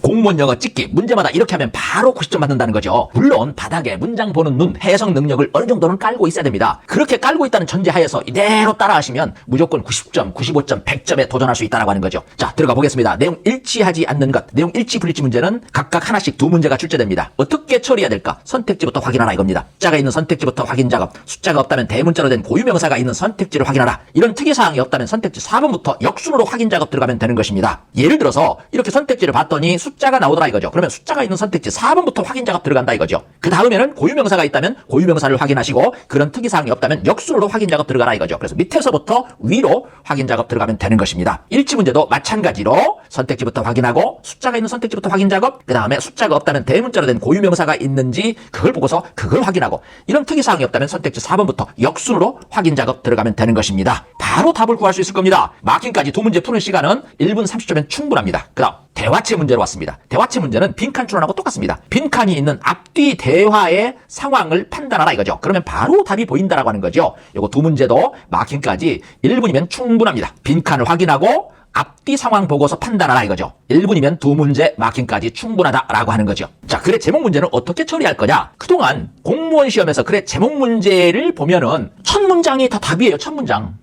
공무원 영어 찍기 문제마다 이렇게 하면 바로 90점 받는다는 거죠. 물론 바닥에 문장 보는 눈, 해석 능력을 어느 정도는 깔고 있어야 됩니다. 그렇게 깔고 있다는 전제하에서 이대로 따라하시면 무조건 90점, 95점, 100점에 도전할 수 있다는 거죠. 자, 들어가 보겠습니다. 내용 일치하지 않는 것, 내용 일치 불일치 문제는 각각 하나씩 두 문제가 출제됩니다. 어떻게 처리해야 될까? 선택지부터 확인하라 이겁니다. 숫자가 있는 선택지부터 확인 작업, 숫자가 없다면 대문자로 된 고유명사가 있는 선택지를 확인하라. 이런 특이사항이 없다면 선택지 4번부터 역순으로 확인 작업 들어가면 되는 것입니다. 예를 들어서 이렇게 선택지를 봤더니 숫자가 나오더라 이거죠. 그러면 숫자가 있는 선택지 4번부터 확인 작업 들어간다 이거죠. 그 다음에는 고유명사가 있다면 고유명사를 확인하시고 그런 특이사항이 없다면 역순으로 확인 작업 들어가라 이거죠. 그래서 밑에서부터 위로 확인 작업 들어가면 되는 것입니다. 일치 문제도 마찬가지로 선택지부터 확인하고 숫자가 있는 선택지부터 확인 작업, 그 다음에 숫자가 없다면 대문자로 된 고유명사가 있는지 그걸 보고서 그걸 확인하고 이런 특이사항이 없다면 선택지 4번부터 역순으로 확인 작업 들어가면 되는 것입니다. 바로 답을 구할 수 있을 겁니다. 마킹까지 두 문제 푸는 시간은 1분 30초면 충분합니다. 그 다음 대화체 문제로 왔습니다. 대화체 문제는 빈칸 추론하고 똑같습니다. 빈칸이 있는 앞뒤 대화의 상황을 판단하라 이거죠. 그러면 바로 답이 보인다라고 하는 거죠. 요거 두 문제도 마킹까지 1분이면 충분합니다. 빈칸을 확인하고 앞뒤 상황 보고서 판단하라 이거죠. 1분이면 두 문제 마킹까지 충분하다라고 하는 거죠. 자, 글의 제목 문제는 어떻게 처리할 거냐? 그동안 공무원 시험에서 글의 제목 문제를 보면은 첫 문장이 다 답이에요. 첫 문장.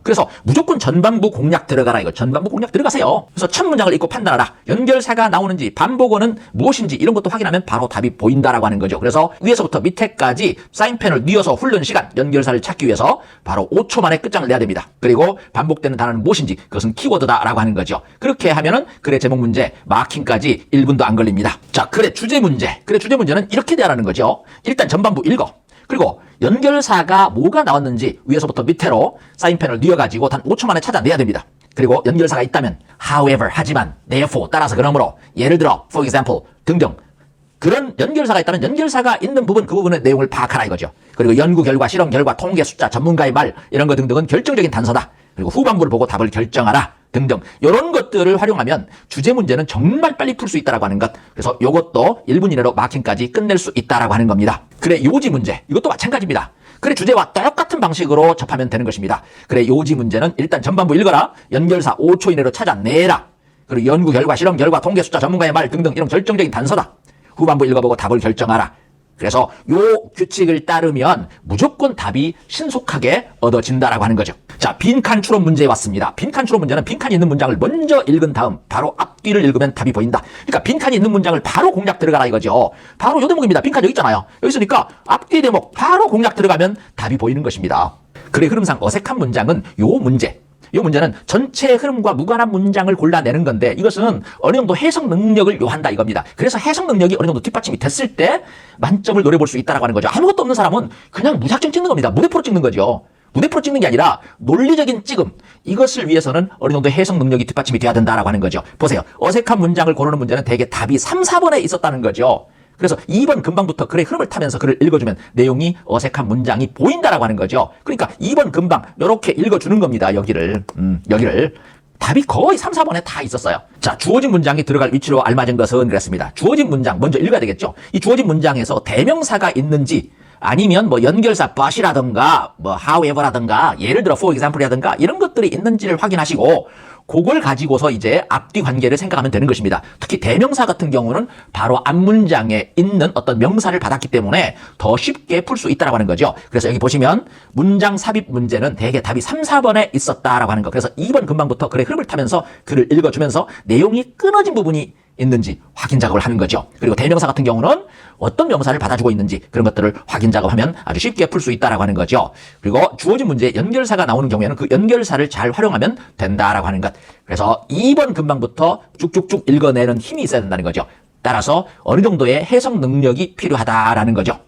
그래서 무조건 전반부 공략 들어가라 이거. 전반부 공략 들어가세요. 그래서 첫 문장을 읽고 판단하라. 연결사가 나오는지 반복어는 무엇인지 이런 것도 확인하면 바로 답이 보인다라고 하는 거죠. 그래서 위에서부터 밑에까지 사인펜을 뉘어서 훑는 시간, 연결사를 찾기 위해서 바로 5초 만에 끝장을 내야 됩니다. 그리고 반복되는 단어는 무엇인지 그것은 키워드다라고 하는 거죠. 그렇게 하면은 글의 제목 문제 마킹까지 1분도 안 걸립니다. 자, 글의 주제 문제. 글의 주제 문제는 이렇게 대하라는 거죠. 일단 전반부 읽어. 그리고 연결사가 뭐가 나왔는지 위에서부터 밑으로 사인펜을 뉘어가지고 단 5초 만에 찾아내야 됩니다. 그리고 연결사가 있다면 however, 하지만, therefore, 따라서 그러므로, 예를 들어, for example 등등 그런 연결사가 있다면 연결사가 있는 부분 그 부분의 내용을 파악하라 이거죠. 그리고 연구 결과, 실험 결과, 통계 숫자, 전문가의 말 이런 거 등등은 결정적인 단서다. 그리고 후반부를 보고 답을 결정하라 등등 이런 것들을 활용하면 주제 문제는 정말 빨리 풀 수 있다라고 하는 것. 그래서 이것도 1분 이내로 마킹까지 끝낼 수 있다라고 하는 겁니다. 그래 요지 문제 이것도 마찬가지입니다. 그래 주제와 똑같은 방식으로 접하면 되는 것입니다. 그래 요지 문제는 일단 전반부 읽어라. 연결사 5초 이내로 찾아내라. 그리고 연구 결과, 실험 결과, 통계 숫자, 전문가의 말 등등 이런 결정적인 단서다. 후반부 읽어보고 답을 결정하라. 그래서 요 규칙을 따르면 무조건 답이 신속하게 얻어진다라고 하는 거죠. 자, 빈칸 추론 문제에 왔습니다. 빈칸 추론 문제는 빈칸이 있는 문장을 먼저 읽은 다음 바로 앞뒤를 읽으면 답이 보인다. 그러니까 빈칸이 있는 문장을 바로 공략 들어가라 이거죠. 바로 요 대목입니다. 빈칸 여기 있잖아요. 여기 있으니까 앞뒤 대목 바로 공략 들어가면 답이 보이는 것입니다. 글의 흐름상 어색한 문장은 요 문제. 이 문제는 전체 흐름과 무관한 문장을 골라내는 건데 이것은 어느 정도 해석 능력을 요한다 이겁니다. 그래서 해석 능력이 어느 정도 뒷받침이 됐을 때 만점을 노려볼 수 있다라고 하는 거죠. 아무것도 없는 사람은 그냥 무작정 찍는 겁니다. 무대포로 찍는 거죠. 무대포로 찍는 게 아니라 논리적인 찍음. 이것을 위해서는 어느 정도 해석 능력이 뒷받침이 돼야 된다라고 하는 거죠. 보세요. 어색한 문장을 고르는 문제는 대개 답이 3, 4번에 있었다는 거죠. 그래서 2번 금방부터 글의 흐름을 타면서 글을 읽어주면 내용이 어색한 문장이 보인다라고 하는 거죠. 그러니까 2번 금방 이렇게 읽어주는 겁니다. 여기를. 답이 거의 3, 4번에 다 있었어요. 자, 주어진 문장이 들어갈 위치로 알맞은 것은 그랬습니다. 주어진 문장 먼저 읽어야 되겠죠. 이 주어진 문장에서 대명사가 있는지 아니면 뭐 연결사 but이라든가 뭐 however라든가 예를 들어 for example이라든가 이런 것들이 있는지를 확인하시고 그걸 가지고서 이제 앞뒤 관계를 생각하면 되는 것입니다. 특히 대명사 같은 경우는 바로 앞문장에 있는 어떤 명사를 받았기 때문에 더 쉽게 풀 수 있다라고 하는 거죠. 그래서 여기 보시면 문장 삽입 문제는 대개 답이 3, 4번에 있었다라고 하는 거. 그래서 2번 금방부터 글의 흐름을 타면서 글을 읽어주면서 내용이 끊어진 부분이 있는지 확인 작업을 하는 거죠. 그리고 대명사 같은 경우는 어떤 명사를 받아주고 있는지 그런 것들을 확인 작업하면 아주 쉽게 풀 수 있다라고 하는 거죠. 그리고 주어진 문제에 연결사가 나오는 경우에는 그 연결사를 잘 활용하면 된다라고 하는 것. 그래서 2번 금방부터 쭉쭉쭉 읽어내는 힘이 있어야 된다는 거죠. 따라서 어느 정도의 해석 능력이 필요하다라는 거죠.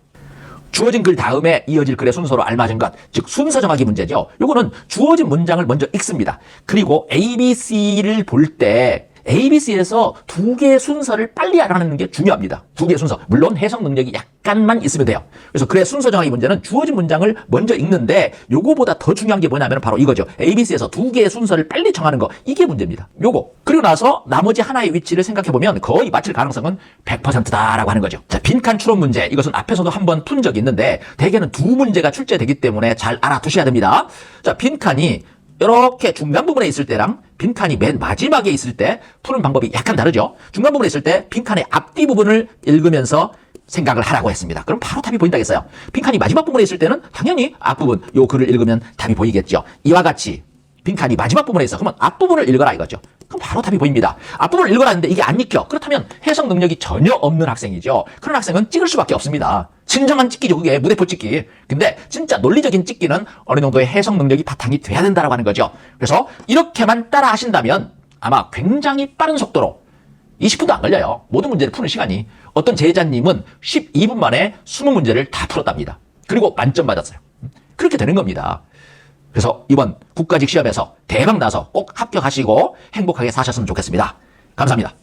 주어진 글 다음에 이어질 글의 순서로 알맞은 것, 즉 순서 정하기 문제죠. 요거는 주어진 문장을 먼저 읽습니다. 그리고 ABC를 볼 때 ABC에서 두 개의 순서를 빨리 알아내는 게 중요합니다. 두 개의 순서. 물론 해석 능력이 약간만 있으면 돼요. 그래서 글의 순서 정하기 문제는 주어진 문장을 먼저 읽는데 요거보다 더 중요한 게 뭐냐면 바로 이거죠. ABC에서 두 개의 순서를 빨리 정하는 거. 이게 문제입니다. 요거. 그리고 나서 나머지 하나의 위치를 생각해보면 거의 맞힐 가능성은 100%다라고 하는 거죠. 자, 빈칸 추론 문제. 이것은 앞에서도 한번 푼 적이 있는데 대개는 두 문제가 출제되기 때문에 잘 알아두셔야 됩니다. 자, 빈칸이 이렇게 중간 부분에 있을 때랑 빈칸이 맨 마지막에 있을 때 푸는 방법이 약간 다르죠. 중간 부분에 있을 때 빈칸의 앞뒤 부분을 읽으면서 생각을 하라고 했습니다. 그럼 바로 답이 보인다겠어요. 빈칸이 마지막 부분에 있을 때는 당연히 앞부분 요 글을 읽으면 답이 보이겠죠. 이와 같이 빈칸이 마지막 부분에 있어. 그러면 앞부분을 읽어라 이거죠. 그럼 바로 답이 보입니다. 앞부분을 읽어라는데 이게 안 읽혀. 그렇다면 해석 능력이 전혀 없는 학생이죠. 그런 학생은 찍을 수밖에 없습니다. 진정한 찍기죠. 그게 무대포 찍기. 근데 진짜 논리적인 찍기는 어느 정도의 해석 능력이 바탕이 돼야 된다고 하는 거죠. 그래서 이렇게만 따라 하신다면 아마 굉장히 빠른 속도로 20분도 안 걸려요. 모든 문제를 푸는 시간이. 어떤 제자님은 12분 만에 20문제를 다 풀었답니다. 그리고 만점 받았어요. 그렇게 되는 겁니다. 그래서 이번 국가직 시험에서 대박 나서 꼭 합격하시고 행복하게 사셨으면 좋겠습니다. 감사합니다.